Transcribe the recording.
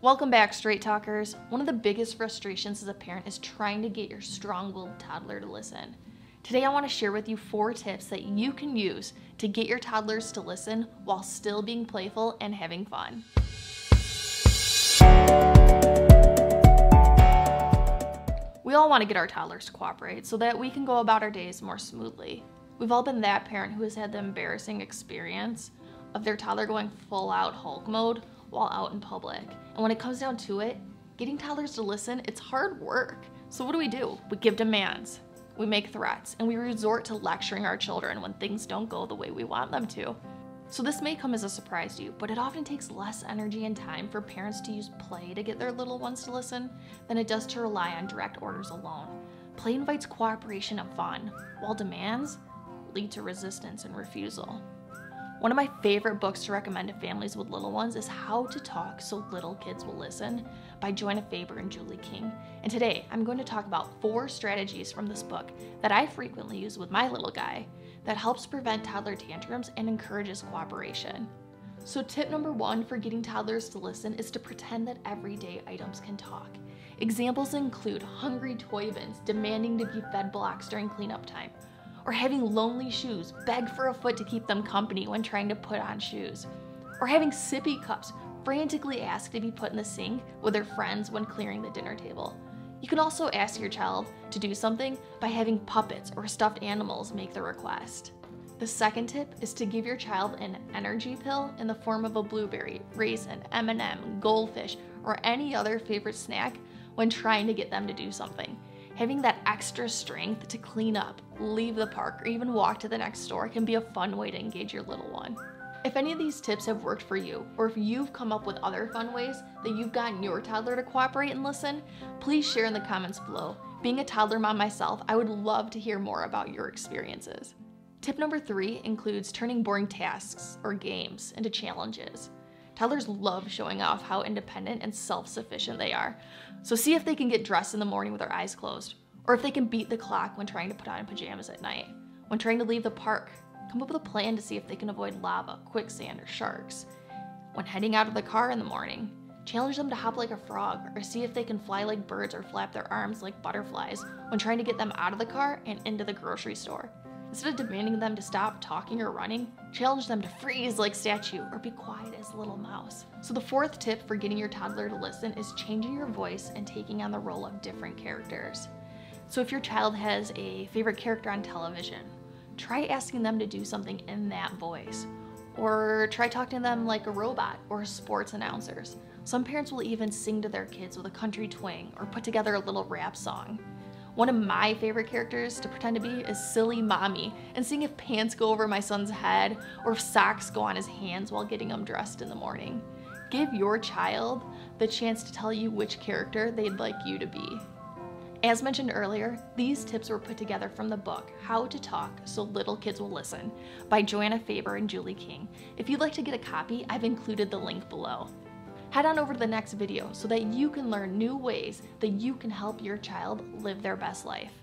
Welcome back, Straight Talkers. One of the biggest frustrations as a parent is trying to get your strong-willed toddler to listen. Today I want to share with you 4 tips that you can use to get your toddlers to listen while still being playful and having fun. We all want to get our toddlers to cooperate so that we can go about our days more smoothly. We've all been that parent who has had the embarrassing experience of their toddler going full-out Hulk mode while out in public. And when it comes down to it, getting toddlers to listen, it's hard work. So what do? We give demands, we make threats, and we resort to lecturing our children when things don't go the way we want them to. So this may come as a surprise to you, but it often takes less energy and time for parents to use play to get their little ones to listen than it does to rely on direct orders alone. Play invites cooperation and fun, while demands lead to resistance and refusal. One of my favorite books to recommend to families with little ones is How to Talk So Little Kids Will Listen by Joanna Faber and Julie King. And today I'm going to talk about 4 strategies from this book that I frequently use with my little guy that helps prevent toddler tantrums and encourages cooperation. So tip number 1 for getting toddlers to listen is to pretend that everyday items can talk. Examples include hungry toy bins demanding to be fed blocks during cleanup time, or having lonely shoes beg for a foot to keep them company when trying to put on shoes, or having sippy cups frantically ask to be put in the sink with their friends when clearing the dinner table. You can also ask your child to do something by having puppets or stuffed animals make the request. The second tip is to give your child an energy pill in the form of a blueberry, raisin, M&M, goldfish, or any other favorite snack when trying to get them to do something. Having that extra strength to clean up, leave the park, or even walk to the next store can be a fun way to engage your little one. If any of these tips have worked for you, or if you've come up with other fun ways that you've gotten your toddler to cooperate and listen, please share in the comments below. Being a toddler mom myself, I would love to hear more about your experiences. Tip number 3 includes turning boring tasks or games into challenges. Toddlers love showing off how independent and self-sufficient they are. So see if they can get dressed in the morning with their eyes closed, or if they can beat the clock when trying to put on pajamas at night. When trying to leave the park, come up with a plan to see if they can avoid lava, quicksand, or sharks. When heading out of the car in the morning, challenge them to hop like a frog, or see if they can fly like birds or flap their arms like butterflies when trying to get them out of the car and into the grocery store. Instead of demanding them to stop talking or running, challenge them to freeze like statue or be quiet as a little mouse. So the 4th tip for getting your toddler to listen is changing your voice and taking on the role of different characters. So if your child has a favorite character on television, try asking them to do something in that voice. Or try talking to them like a robot or sports announcers. Some parents will even sing to their kids with a country twang or put together a little rap song. One of my favorite characters to pretend to be is Silly Mommy, and seeing if pants go over my son's head or if socks go on his hands while getting him dressed in the morning. Give your child the chance to tell you which character they'd like you to be. As mentioned earlier, these tips were put together from the book How to Talk So Little Kids Will Listen by Joanna Faber and Julie King. If you'd like to get a copy, I've included the link below. Head on over to the next video so that you can learn new ways that you can help your child live their best life.